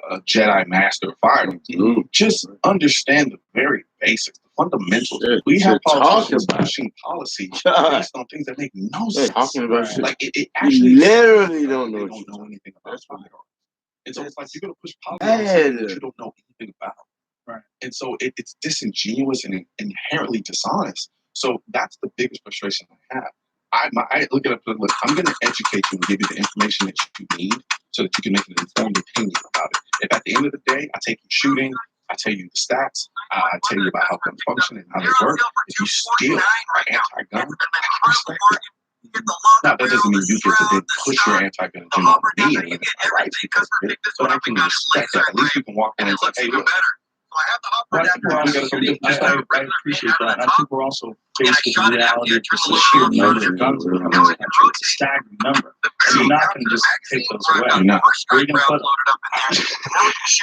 a Jedi Master of Fire. Just understand the very basics, the fundamentals. We have politicians pushing policy based on things that make no sense. Like it actually literally don't know anything about it. And so it's like you're gonna push policy that you don't know anything about. Right. And so it's disingenuous and inherently dishonest. So that's the biggest frustration I have. I look at it, look, I'm going to educate you and give you the information that you need so that you can make an informed opinion about it. If at the end of the day, I take you shooting, I tell you the stats, I tell you about how guns function and how they work, if you still are anti-gun, I respect that. Now, that doesn't mean you get to then push your anti-gun agenda on me and limit my rights because of it, but I can respect that. At least you can walk in and say, hey, look, I appreciate that. I think we're also faced with the reality of just the sheer number of guns in the country. It's a staggering number. And you're not going to just take those away. You're not. Where are you going to put them?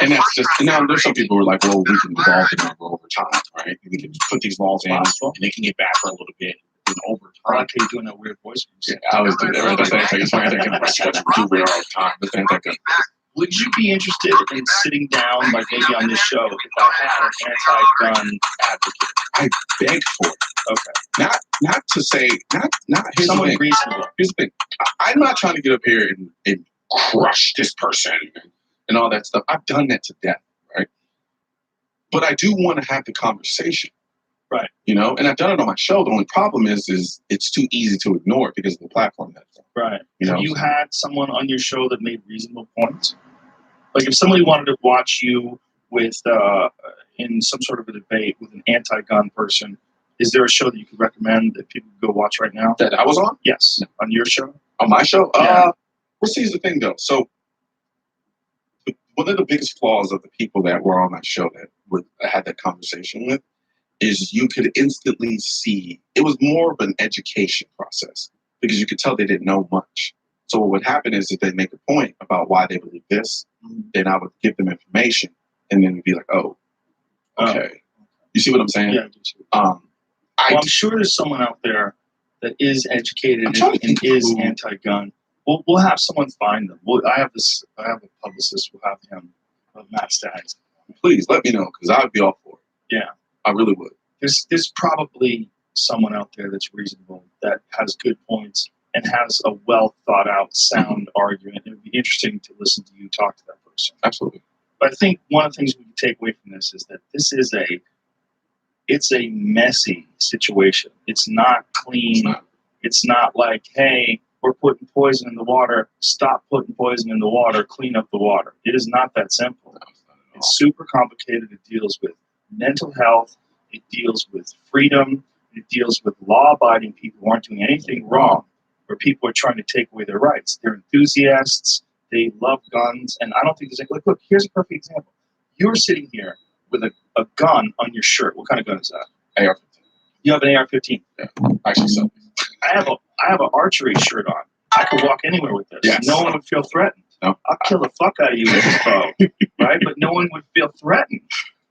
And that's just, now there's some people who are like, well, we can evolve the number over time, right? We can put these laws in and they can get back for a little bit. And over time. I like how you're doing that weird voice. Yeah, I was doing that. That's do weird all the time. Would you be interested in sitting down, like maybe on this show, if I had an anti-gun advocate? I beg for it. Okay. Not to say, not here's someone the thing. reasonable. Here's the thing. I'm not trying to get up here and crush this person and all that stuff. I've done that to death, right? But I do want to have the conversation. Right. You know, and I've done it on my show. The only problem is it's too easy to ignore it because of the platform that's on. Right. You know? Have you had someone on your show that made reasonable points? Like if somebody wanted to watch you with in some sort of a debate with an anti-gun person, is there a show that you could recommend that people could go watch right now? That I was on? Yes. On your show? On my show? Yeah. Well, see, here's the thing though. So one of the biggest flaws of the people that were on my show that I had that conversation with is you could instantly see it was more of an education process because you could tell they didn't know much. So what would happen is if they make a point about why they believe this, then I would give them information and then it'd be like, oh, okay. You see what I'm saying? Yeah. I'm sure there's someone out there that is educated and is anti-gun. We'll have someone find them. I have a publicist. We'll have him, Matt Staggs. Please let me know because I would be all for it. Yeah. I really would. There's probably someone out there that's reasonable, that has good points, and has a well thought out, sound argument. It would be interesting to listen to you talk to that person. Absolutely. But I think one of the things we can take away from this is that it's a messy situation. It's not clean. It's not like, hey, we're putting poison in the water. Stop putting poison in the water. Clean up the water. It is not that simple. It's super complicated. It deals with mental health. It deals with freedom. It deals with law-abiding people who aren't doing anything wrong, where people are trying to take away their rights. They're enthusiasts. They love guns. And I don't think there's look, here's a perfect example. You're sitting here with a gun on your shirt. What kind of gun is that? AR-15. You have an AR-15? Yeah, actually so. I have an archery shirt on. I could walk anywhere with this. Yes. No one would feel threatened. No. I'll kill the fuck out of you with this bow, right? But no one would feel threatened.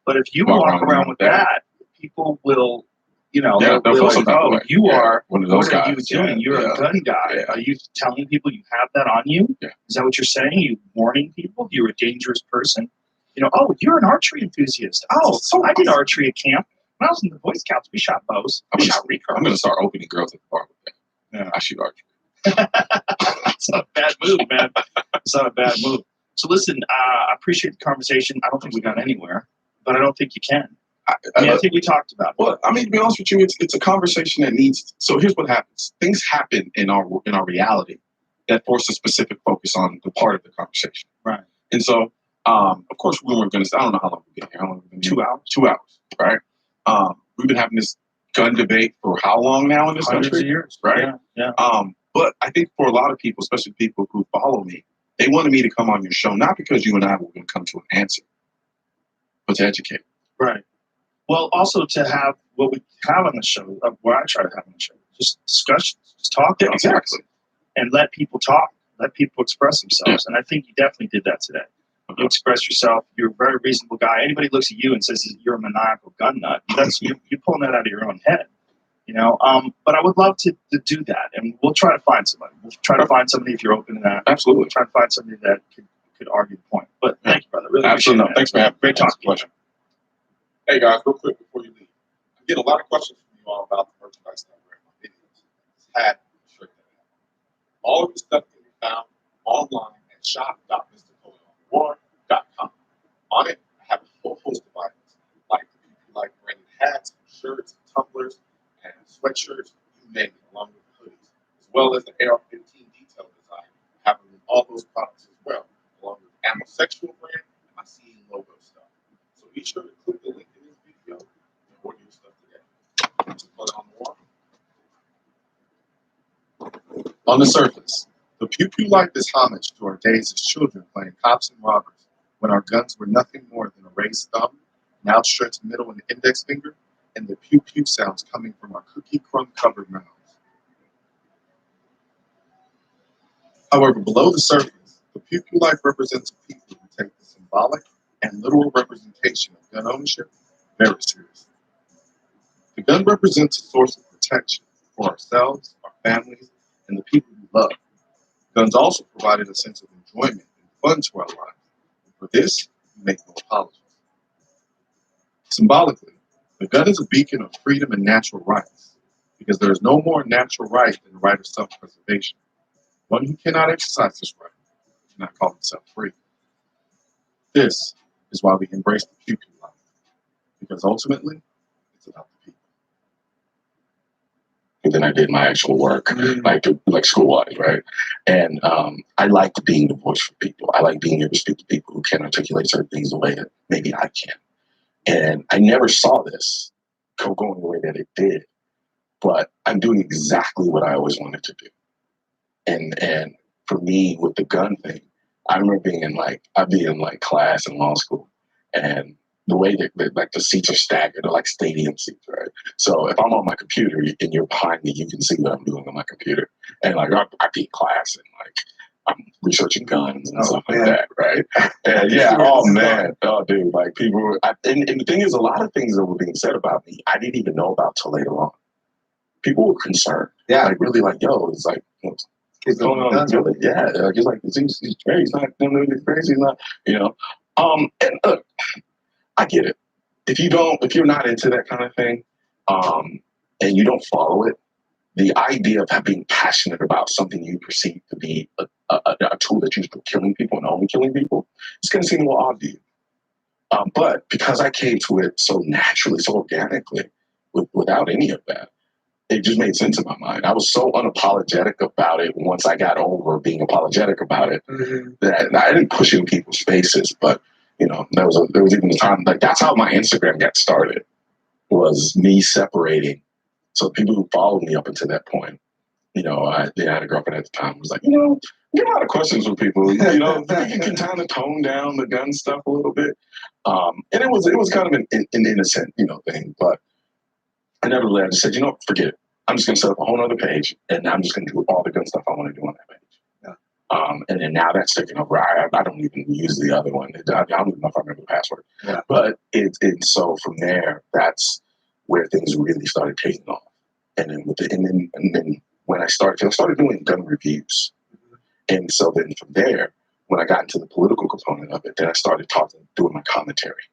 But if you walk around with that, people will, they'll like, oh, you are one of those guys. What are guys. you doing? You're a gun guy. Yeah. Are you telling people you have that on you? Yeah. Is that what you're saying? Are you warning people you're a dangerous person? Oh, you're an archery enthusiast. Oh, so I did archery at camp. When I was in the Boy Scouts, we shot bows. We shot recurve. I'm going to start opening girls at the bar with that. Yeah. I shoot archery. It's not a bad move, man. It's not a bad move. So listen, I appreciate the conversation. I don't think we got anywhere, but I don't think you can. I think we talked about it. Well, I mean, to be honest with you, it's a conversation that needs. So here's what happens: things happen in our reality that force a specific focus on the part of the conversation. Right. And so, of course, we weren't going to. I don't know how long we've been here. How long have we been here? 2 hours. 2 hours. Right. We've been having this gun debate for how long now in this Hundreds country? of years. Right. Yeah. But I think for a lot of people, especially people who follow me, they wanted me to come on your show not because you and I were going to come to an answer, but to educate. Right. Well, also to have what we have on the show, what I try to have on the show, just discussion, just talk. Yeah, exactly. And let people talk, let people express themselves. Yeah. And I think you definitely did that today. You express yourself. You're a very reasonable guy. Anybody looks at you and says you're a maniacal gun nut, that's you're pulling that out of your own head. But I would love to do that, and we'll try to find somebody. We'll try to find somebody if you're open to that. Absolutely. We'll try to find somebody that could could argue the point. But thank you, brother. Really Absolutely. appreciate it. Thanks for having me. Great talking. Pleasure. Hey guys, real quick before you leave, I get a lot of questions from you all about the merchandise that I wear in my videos. It's hat, shirt, that I have. All of the stuff can be found online at shop.mrnapoleonward.com. On it, I have a whole host of items like branded hats, shirts, tumblers, and sweatshirts, you name it, along with hoodies, as well as the AR-15 detail design. I have all those products as well, along with Amosexual brand and my CE logo stuff. So be sure to click the link in this video and order your stuff today. Just put it on the wall. On the surface, the Pew Pew Life is homage to our days as children playing cops and robbers, when our guns were nothing more than a raised thumb, an outstretched middle and index finger, and the pew pew sounds coming from our cookie crumb covered mouths. However, below the surface, the Pew Pew Life represents a people who take the symbolic and literal representation of gun ownership very seriously. The gun represents a source of protection for ourselves, our families, and the people we love. Guns also provided a sense of enjoyment and fun to our lives. And for this, we make no apologies. Symbolically, the gun is a beacon of freedom and natural rights, because there is no more natural right than the right of self-preservation. One who cannot exercise this right cannot call himself free. This is why we embrace the Pew Pew Life, because ultimately, it's about the people. And then I did my actual work, like school-wise, right? And I liked being the voice for people. I like being able to speak to people who can't articulate certain things the way that maybe I can. And I never saw this going the way that it did, but I'm doing exactly what I always wanted to do. And for me, with the gun thing, I remember I'd be in class in law school, and the way that the seats are staggered, they're like stadium seats, right? So if I'm on my computer and you're behind me, you can see what I'm doing on my computer. And I'd be in class and I'm researching guns and stuff like that, right? And dude, people, and the thing is, a lot of things that were being said about me, I didn't even know about till later on. People were concerned. Yeah. Really yo, it's what's going on? Really? Yeah. He's he's crazy. He's not doing anything crazy. He's not, and look, I get it. If you're not into that kind of thing, and you don't follow it, the idea of being passionate about something you perceive to be a tool that used for killing people and only killing people, it's going to seem a little odd to you. But because I came to it so naturally, so organically, without any of that, it just made sense in my mind. I was so unapologetic about it once I got over being apologetic about it, that I didn't push it in people's faces. But there was even a time that's how my Instagram got started, was me separating. So people who followed me up until that point, I had a girlfriend at the time who was you get a lot of questions from people. You can kind of tone down the gun stuff a little bit, and it was kind of an innocent thing. But I nevertheless just said, forget it. I'm just gonna set up a whole other page, and I'm just gonna do all the gun stuff I want to do on that page. And then now that's taken over. I don't even use the other one. I don't even know if I remember the password. Yeah. But so from there, that's where things really started taking off. And then when I started doing gun reviews. And so then from there, when I got into the political component of it, then I started doing my commentary.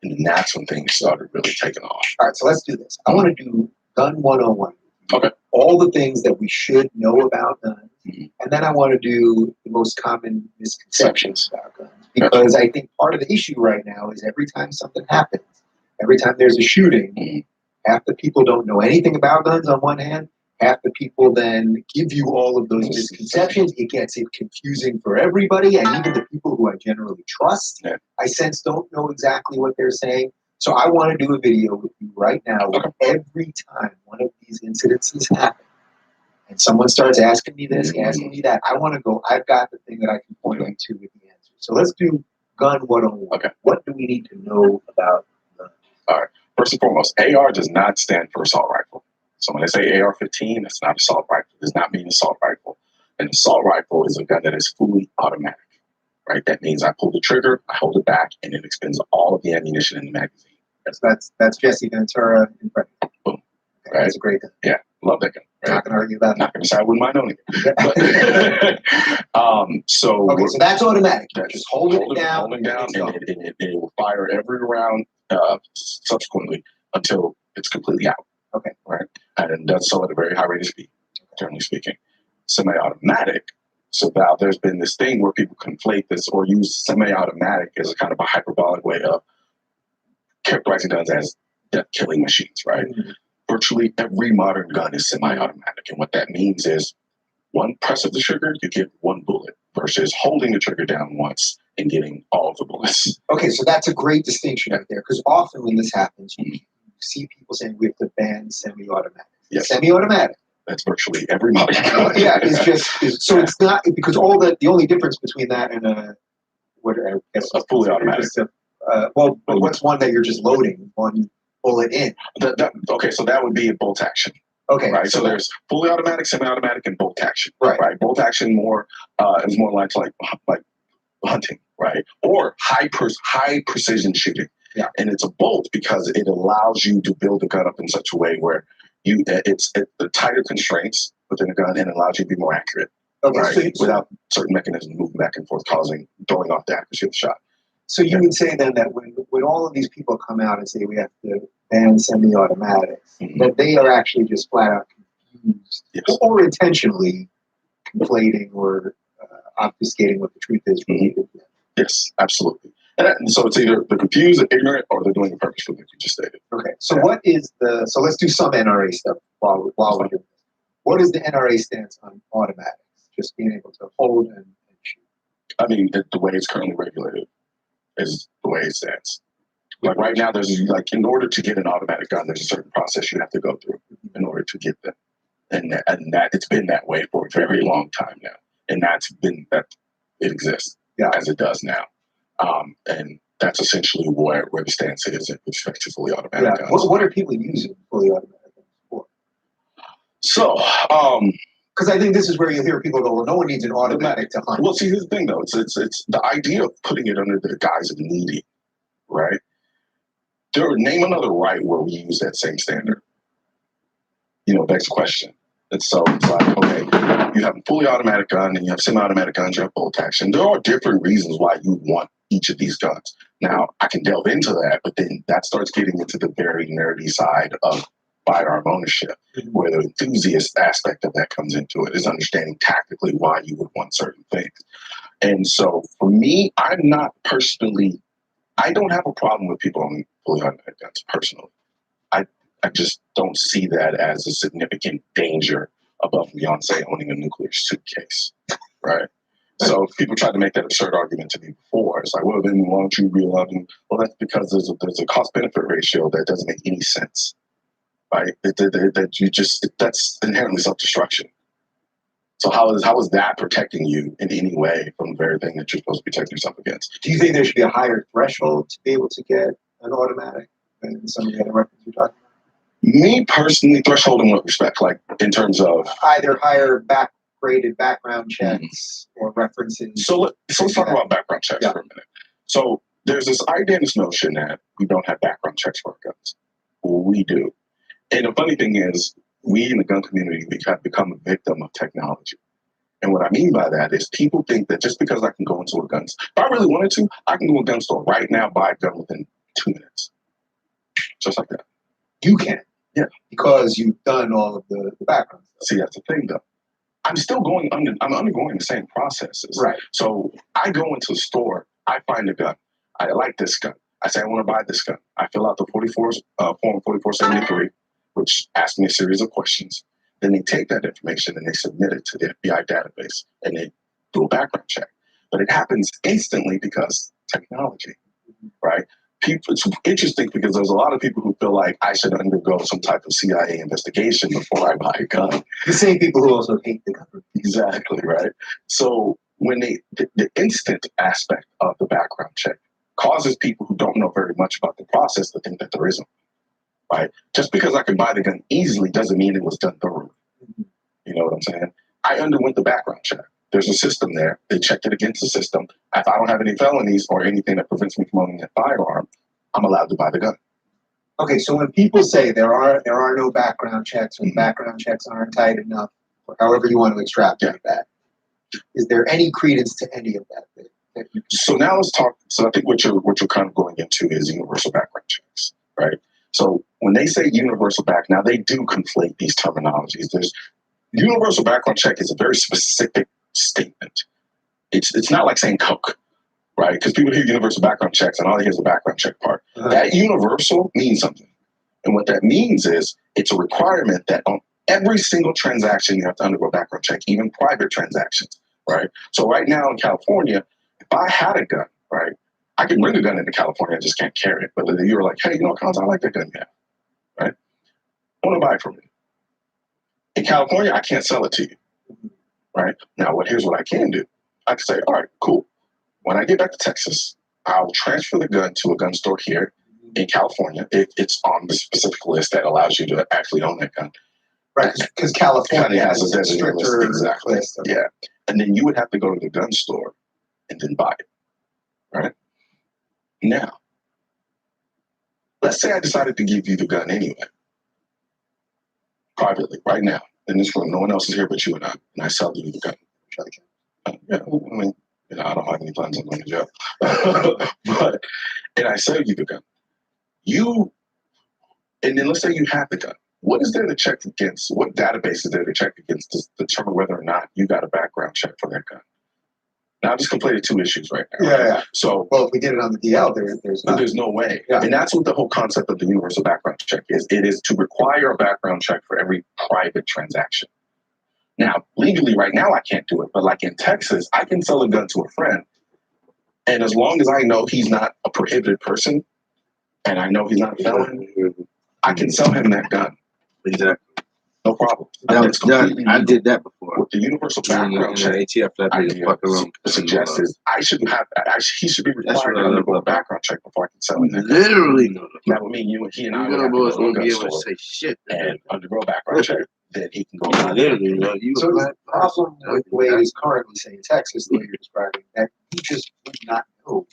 And then that's when things started really taking off. All right, so let's do this. I want to do Gun 101. Okay. All the things that we should know about guns. And then I want to do the most common misconceptions about guns. Because I think part of the issue right now is every time something happens, every time there's a shooting, half the people don't know anything about guns on one hand, half the people then give you all of those misconceptions. It gets confusing for everybody, and even the people who I generally trust, I sense don't know exactly what they're saying. So I want to do a video with you right now where every time one of these incidences happen, and someone starts asking me this, asking me that, I want to go, I've got the thing that I can point them to with the answer. So let's do Gun 101. Okay. What do we need to know about guns? All right. First and foremost, AR does not stand for assault rifle. So when they say AR-15, that's not assault rifle. It does not mean assault rifle. An assault rifle is a gun that is fully automatic, right? That means I pull the trigger, I hold it back, and it expends all of the ammunition in the magazine. That's Jesse Ventura in front of you. Boom. right? It's a great gun. Love that gun. Right? Not going to argue about that. Not going to say I wouldn't mind owning it. But, so Okay, so that's automatic. that's Just hold it down. holding down, it's and gone. it will fire every round subsequently until it's completely out. Okay. Right, and it does so at a very high rate of speed, generally speaking. Semi-automatic. So now there's been this thing where people conflate this or use semi-automatic as a kind of a hyperbolic way of characterizing guns as death-killing machines, right? Mm-hmm. Virtually every modern gun is semi-automatic, and what that means is one press of the trigger, you get one bullet, versus holding the trigger down once and getting all of the bullets. Okay, so that's a great distinction right there, because often when this happens, you see people saying we have to ban semi-automatic. Yes. Semi-automatic. That's virtually every modern gun. Yeah, so it's not because the only difference between that and a fully automatic. But what's one that you're just loading one bullet in? Okay, so that would be a bolt action. Okay, right. So there's fully automatic, semi-automatic, and bolt action. Right. Bolt action is more like hunting, right? Or high precision shooting. Yeah. And it's a bolt because it allows you to build a gun up in such a way where it's the tighter constraints within a gun and allows you to be more accurate. Okay, right? Without certain mechanisms moving back and forth, throwing off the accuracy of the shot. So you would say then that when all of these people come out and say we have to ban semi-automatic, that they are actually just flat out confused or intentionally conflating or obfuscating what the truth is related to. Yes, absolutely. And so it's either they're confused, ignorant, or they're doing it purposefully, like you just stated. Okay. So so let's do some NRA stuff while we're doing this. What is the NRA stance on automatics? Just being able to hold and shoot. I mean, the way it's currently regulated is the way it stands. Like right now, there's in order to get an automatic gun, there's a certain process you have to go through in order to get them, and that it's been that way for a very long time now, and that it exists as it does now, and that's essentially where the stance is with respect to fully automatic guns. What are people using fully automatic guns for? So, because I think this is where you hear people go, well, no one needs an automatic to hunt. Well, see, here's the thing, though. It's the idea of putting it under the guise of needing, right? Name another right where we use that same standard. Begs the question. And so it's like, okay, you have a fully automatic gun and you have semi-automatic guns, you have bolt action. There are different reasons why you want each of these guns. Now, I can delve into that, but then that starts getting into the very nerdy side of firearm ownership, where the enthusiast aspect of that comes into it, is understanding tactically why you would want certain things. And so for me, I don't have a problem with people owning fully automatic guns personally. I just don't see that as a significant danger above and beyond, say, owning a nuclear suitcase, right? So people tried to make that absurd argument to me before. It's like, well, then why don't you be allowed to? Well, that's because there's a cost-benefit ratio that doesn't make any sense. Right, that's inherently self-destruction. So how is that protecting you in any way from the very thing that you're supposed to be protecting yourself against? Do you think there should be a higher threshold to be able to get an automatic than some of the other weapons you're talking about? Me personally, threshold in what respect? Like in terms of either higher graded background checks or references. So let's talk about background checks for a minute. So there's this idea, this notion that we don't have background checks for our guns. Well, we do. And the funny thing is, we in the gun community, we have become a victim of technology. And what I mean by that is people think that just because I can go into a gun store, if I really wanted to, I can go to a gun store right now, buy a gun within 2 minutes. Just like that. You can. Yeah. Because you've done all of the background stuff. See, that's the thing though. I'm undergoing the same processes. Right. So I go into a store, I find a gun. I like this gun. I say I want to buy this gun. I fill out the form 4473, which asks me a series of questions. Then they take that information and they submit it to the FBI database and they do a background check. But it happens instantly because technology, right? It's interesting because there's a lot of people who feel like I should undergo some type of CIA investigation before I buy a gun. The same people who also hate the government. Exactly, right? So when the instant aspect of the background check causes people who don't know very much about the process to think that there isn't, right? Just because I can buy the gun easily doesn't mean it was done thoroughly. You know what I'm saying? I underwent the background check. There's a system there. They checked it against the system. If I don't have any felonies or anything that prevents me from owning that firearm, I'm allowed to buy the gun. Okay, so when people say there are no background checks, or background checks aren't tight enough, or however you want to extrapolate that, is there any credence to any of that? So now let's talk. So I think what you're kind of going into is universal background checks, right? So when they say universal back, now they do conflate these terminologies. There's universal background check is a very specific statement. It's not like saying Coke, right? Because people hear universal background checks and all they hear is the background check part. That universal means something. And what that means is it's a requirement that on every single transaction you have to undergo a background check, even private transactions, right? So right now in California, if I had a gun, right, I can bring a gun into California, I just can't carry it. But if you were like, hey, Cons, I like that gun you have, right? I want to buy it from you. In California, I can't sell it to you, right? Now, here's what I can do. I can say, all right, cool. When I get back to Texas, I'll transfer the gun to a gun store here in California if it's on the specific list that allows you to actually own that gun. Right, because California has a designated list. stricter Exactly. list. Yeah. And then you would have to go to the gun store and then buy it, right? Now, let's say I decided to give you the gun anyway, privately, right now, in this room. No one else is here but you and I sell you the gun. Yeah, I mean, I don't have any plans on going to jail. And I sell you the gun. And then let's say you have the gun. What is there to check against? What database is there to check against to determine whether or not you got a background check for that gun? Now, I just completed 2 issues right now. Yeah. So, well, if we did it on the DL, there's no way. Yeah. And that's what the whole concept of the universal background check is. It is to require a background check for every private transaction. Now, legally right now, I can't do it. But like in Texas, I can sell a gun to a friend. And as long as I know he's not a prohibited person and I know he's not a felon, I can sell him that gun. Exactly. No problem. I did that before. What the universal background check ATF suggests is he should be required to undergo a background check before I can sell him that gun. Literally. That would mean he and I would You have to go boys to a won't gun be able to store say shit. and undergo a background check. Then he can go. Literally, so the problem with the way it is currently, say in Texas, the way you're describing, that you just would not know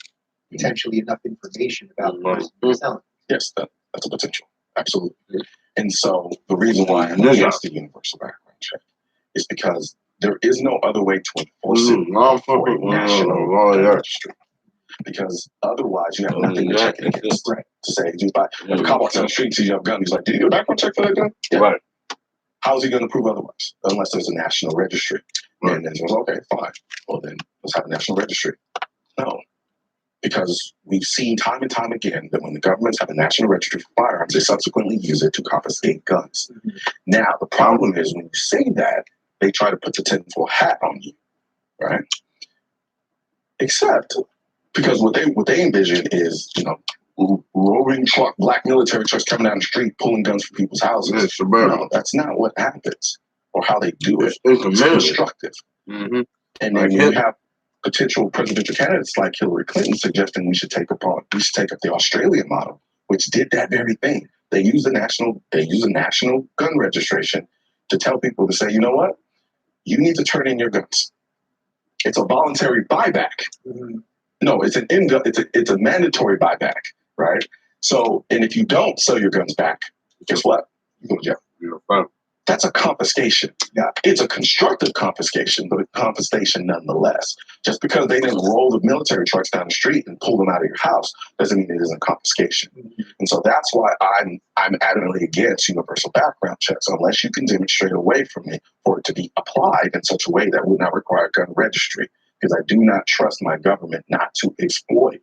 potentially enough information about the person you're selling. Yes, that's a potential. Absolutely. And so the reason why I'm against the universal background check is because there is no other way to enforce it for a national registry. Because otherwise you have nothing to check it against. Right. To say, if a cop walks down the street and sees you have a gun, he's like, did you get a background check for that gun? Yeah. Right. How is he going to prove otherwise? Unless there's a national registry. Right. And then he goes, okay, fine. Well, then let's have a national registry. No. Because we've seen time and time again that when the governments have a national registry for firearms, they subsequently use it to confiscate guns. Mm-hmm. Now, the problem is when you say that, they try to put the tinfoil hat on you, right? Except because what they envision is, roving truck, black military trucks coming down the street, pulling guns from people's houses. No, that's not what happens or how they do it. It's constructive. Mm-hmm. And then you have potential presidential candidates like Hillary Clinton suggesting we should take up the Australian model, which did that very thing. They use a national gun registration to tell people to say, you know what, you need to turn in your guns. It's a voluntary buyback. Mm-hmm. No, it's a mandatory buyback, right? So, and if you don't sell your guns back, guess what? You go to jail. You're fine. That's a confiscation. Yeah, it's a constructive confiscation, but a confiscation nonetheless. Just because they didn't roll the military trucks down the street and pull them out of your house doesn't mean it isn't confiscation. Mm-hmm. And so that's why I'm adamantly against universal background checks unless you can demonstrate a way for me for it to be applied in such a way that would not require a gun registry. Because I do not trust my government not to exploit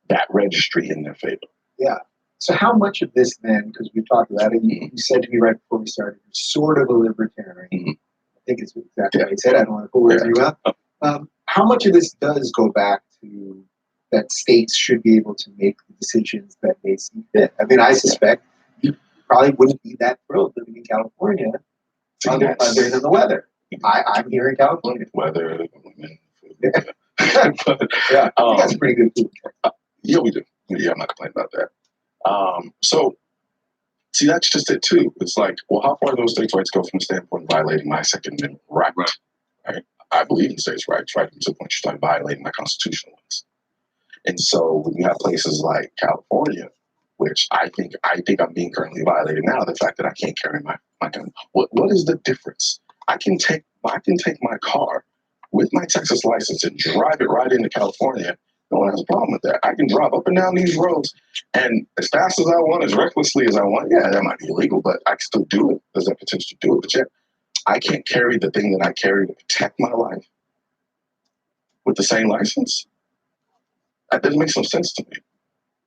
that registry in their favor. Yeah. So how much of this then, because we talked about it, you said to me right before we started, you're sort of a libertarian. Mm-hmm. I think it's exactly what you said. I don't want to put words in your mouth. How much of this does go back to that states should be able to make the decisions that they see fit? I mean, I suspect you probably wouldn't be that thrilled living in California other than the weather. I'm here in California. Weather, women. But, yeah, I think that's pretty good food. Yeah, we do. Yeah, I'm not complaining about that. So, see, that's just it too. It's like, well, how far do those states' rights go from the standpoint of violating my Second Amendment right? Right? I believe in states' rights, right? To the point you start violating my constitutional ones. And so when you have places like California, which I think I'm being currently violated now. The fact that I can't carry my gun. What is the difference? I can take my car with my Texas license and drive it right into California. No one has a problem with that. I can drive up and down these roads and as fast as I want, as recklessly as I want. Yeah, that might be illegal, but I can still do it. There's that potential to do it. But yet, I can't carry the thing that I carry to protect my life with the same license. That doesn't make some sense to me.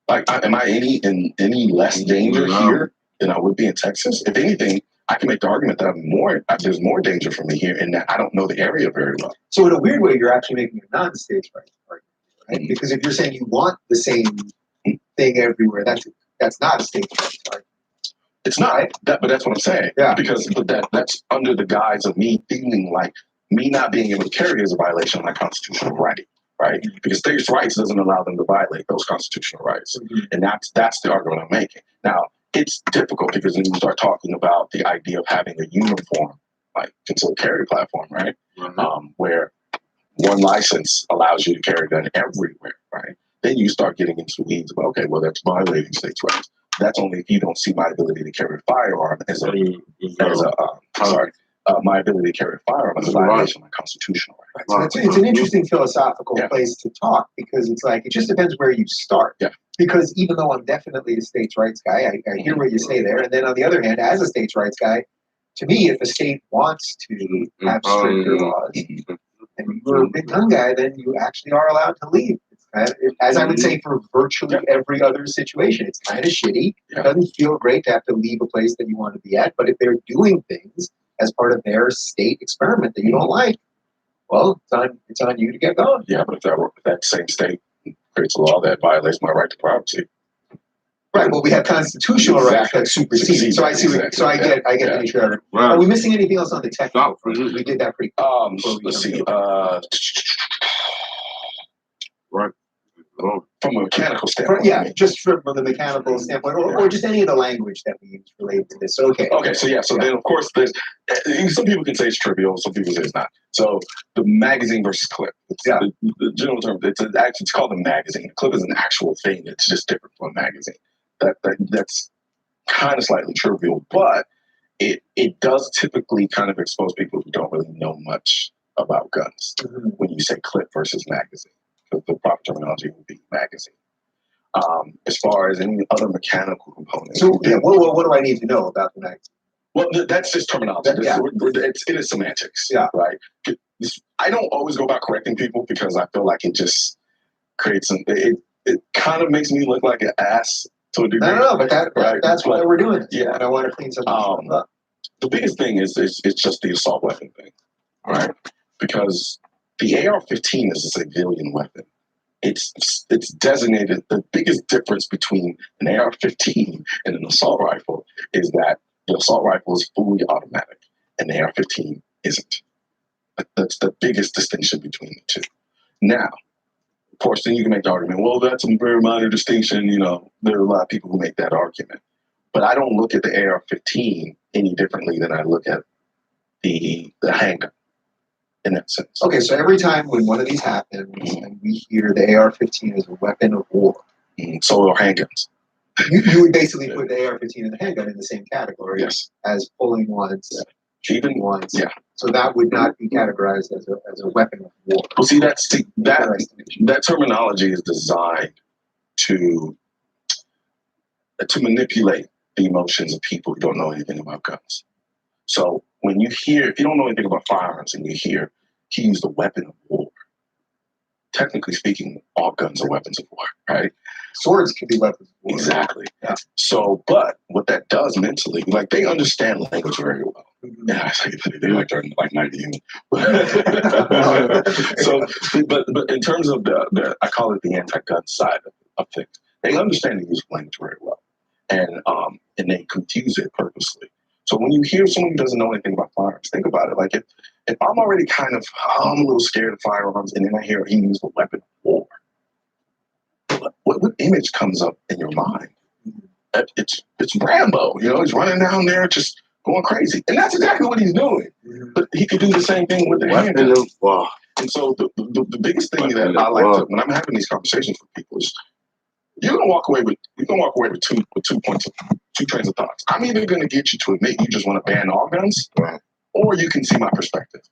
Like, am I in any less danger here than I would be in Texas? If anything, I can make the argument that there's more danger for me here in that I don't know the area very well. So in a weird way, you're actually making a non-states rights argument, right? Mhm. Because if you're saying you want the same thing everywhere, that's not a states rights argument. It's not that, but that's what I'm saying. Yeah. Because that's under the guise of me feeling like me not being able to carry is a violation of my constitutional right. Right? Because states' rights doesn't allow them to violate those constitutional rights. And that's the argument I'm making. Now, it's difficult because then you start talking about the idea of having a uniform, like concealed carry platform, right? Where one license allows you to carry a gun everywhere, right? Then you start getting into the weeds about, okay, well, that's violating states' rights. That's only if you don't see my ability to carry a firearm my ability to carry a firearm as a violation of my constitutional rights. So it's an interesting philosophical place to talk because it's like, it just depends where you start. Yeah. Because even though I'm definitely a states' rights guy, I hear what you say there. And then on the other hand, as a states' rights guy, to me, if a state wants to have stricter laws, and you're a big gun guy, then you actually are allowed to leave. As I would say for virtually every other situation, it's kind of shitty. It doesn't feel great to have to leave a place that you want to be at. But if they're doing things as part of their state experiment that you don't like, well, it's on you to get going. Yeah, but if that same state creates a law that violates my right to privacy. Right. Well, we have constitutional rights that supersede. So I see. So I get the issue of it. Are we missing anything else on the technical front? We did that pretty. Let's see. Right. From a mechanical standpoint. Just from the mechanical standpoint, or just any of the language that we use related to this. So, okay. Okay, so then of course there's some people can say it's trivial, some people say it's not. So the magazine versus clip. The general term, it's called a magazine. A clip is an actual thing. It's just different from a magazine. That's kind of slightly trivial, but it does typically kind of expose people who don't really know much about guns when you say clip versus magazine. The proper terminology would be magazine. As far as any other mechanical components. So, what do I need to know about the magazine? Well, that's just terminology. It is semantics. Yeah. Right. I don't always go about correcting people because I feel like it just creates it kind of makes me look like an ass to a degree. No, but that's why we're doing it. Yeah. And I want to clean something up. The biggest thing is just the assault weapon thing, right? Because the AR-15 is a civilian weapon. It's designated. The biggest difference between an AR-15 and an assault rifle is that the assault rifle is fully automatic, and the AR-15 isn't. That's the biggest distinction between the two. Now, of course, then you can make the argument, well, that's a very minor distinction. You know, there are a lot of people who make that argument. But I don't look at the AR-15 any differently than I look at the handgun. In that sense. Okay, so every time when one of these happens and we hear the AR-15 is a weapon of war, so are handguns. You would basically put the AR-15 and the handgun in the same category as pulling ones, shooting ones. Yeah. So that would not be categorized as a weapon of war. Well, see, that terminology is designed to manipulate the emotions of people who don't know anything about guns. So when you hear, if you don't know anything about firearms and you hear he used a weapon of war, technically speaking, all guns are weapons of war, right? Swords can be weapons of war. Exactly. Yeah. So, but what that does mentally, like they understand language very well. Yeah, they like to like 90 human. So, but in terms of the I call it the anti-gun side of things, they understand the use of language very well, and they confuse it purposely. So when you hear someone who doesn't know anything about firearms, think about it. Like if I'm already I'm a little scared of firearms, and then I hear he used a weapon of war, what image comes up in your mind? It's Rambo. You know, he's running down there just going crazy, and that's exactly what he's doing. But he could do the same thing with the handgun. And so the biggest thing that I like to, when I'm having these conversations with people is you're gonna walk away with two points, two trains of thoughts. I'm either gonna get you to admit you just want to ban all guns, or you can see my perspective.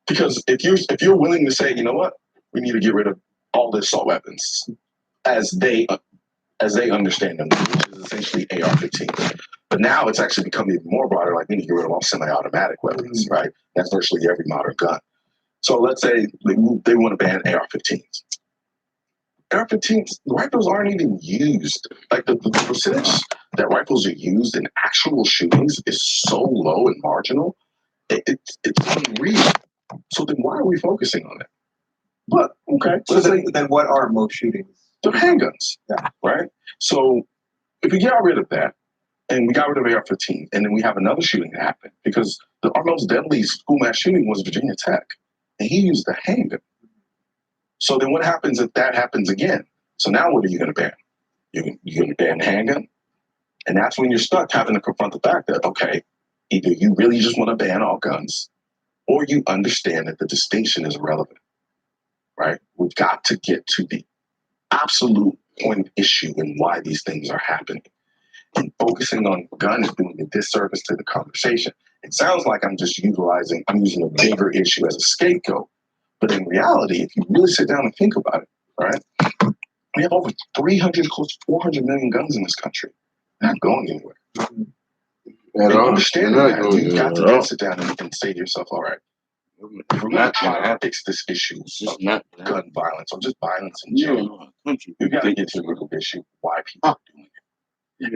Because if you're willing to say, you know what, we need to get rid of all the assault weapons as they understand them, which is essentially AR-15. But now it's actually become even more broader. Like we need to get rid of all semi-automatic weapons, right? That's virtually every modern gun. So let's say they want to ban AR-15s. AR-15s, rifles aren't even used. Like the percentage that rifles are used in actual shootings is so low and marginal. It's unreal. So then why are we focusing on it? But okay. So then what are most shootings? They're handguns. Yeah. Right? So if we get rid of that, and we got rid of AR-15, and then we have another shooting that happened, because our most deadly school mass shooting was Virginia Tech, and he used a handgun. So then what happens if that happens again? So now what are you going to ban? You're going to ban the handgun? And that's when you're stuck having to confront the fact that, okay, either you really just want to ban all guns, or you understand that the distinction is relevant, right? We've got to get to the absolute point issue and why these things are happening. And focusing on guns is doing a disservice to the conversation. It sounds like I'm using a bigger issue as a scapegoat. But in reality, if you really sit down and think about it, right, we have over 300, close to 400 million guns in this country. They're not going anywhere. And understanding that, you've got to then sit down and say to yourself, all right, if we're going to try to fix this issue of gun violence or just violence in general, you've got to get to the root of the issue, why people are doing it.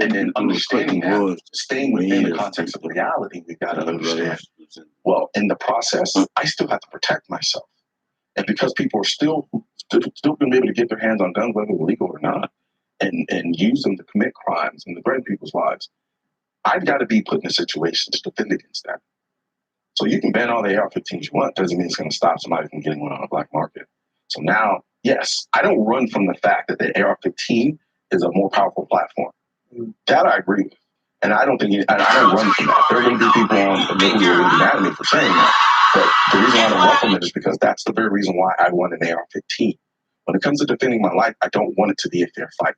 And then understanding that, staying within the context of reality, we've got to understand, well, in the process, I still have to protect myself. And because people are still going to be able to get their hands on guns, whether legal or not, and use them to commit crimes and to threaten people's lives, I've got to be put in a situation to defend against that. So you can ban all the AR-15s you want, doesn't mean it's going to stop somebody from getting one on the black market. So now, yes, I don't run from the fact that the AR-15 is a more powerful platform. That I agree with. And I don't run from that. There are going to be people who are going to be mad at me for saying that. But the reason why I don't run from it is because that's the very reason why I want an AR-15. When it comes to defending my life, I don't want it to be a fair fight.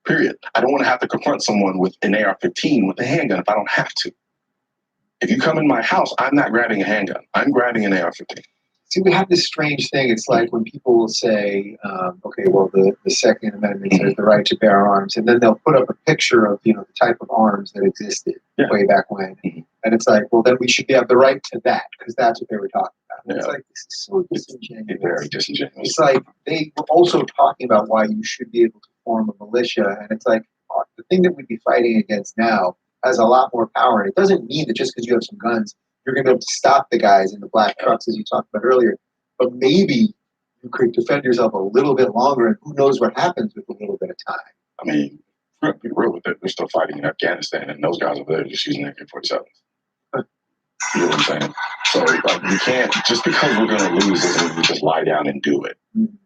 Period. I don't want to have to confront someone with an AR-15 with a handgun if I don't have to. If you come in my house, I'm not grabbing a handgun. I'm grabbing an AR-15. See, we have this strange thing. It's like when people will say, okay, well, the Second Amendment says the right to bear arms, and then they'll put up a picture of, the type of arms that existed way back when. And it's like, well, then we should have the right to that, because that's what they were talking about. And it's like, this is so disingenuous. Very disingenuous. It's like they were also talking about why you should be able to form a militia, and it's like, the thing that we'd be fighting against now has a lot more power. And it doesn't mean that just because you have some guns, you're going to be able to stop the guys in the black trucks, as you talked about earlier. But maybe you could defend yourself a little bit longer, and who knows what happens with a little bit of time. I mean, we're going to be real with it. We're still fighting in Afghanistan, and those guys over there are just using AK-47s. You know what I'm saying? So like, we can't, just because we're going to lose doesn't mean we just lie down and do it. And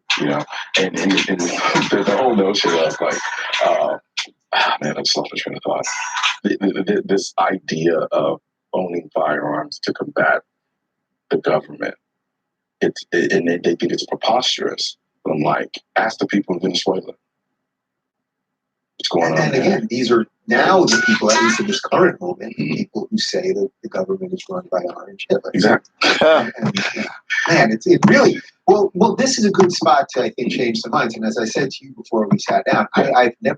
the whole notion of like, man, I just lost my train of thought. This idea of owning firearms to combat the government, and they think it's preposterous. But I'm like, ask the people in Venezuela. What's going on? And again, these are now the people, at least in this current moment, people who say that the government is run by Orange Hitler. Exactly. Man, it really, well, this is a good spot to, I think, change some minds. And as I said to you before we sat down, I've never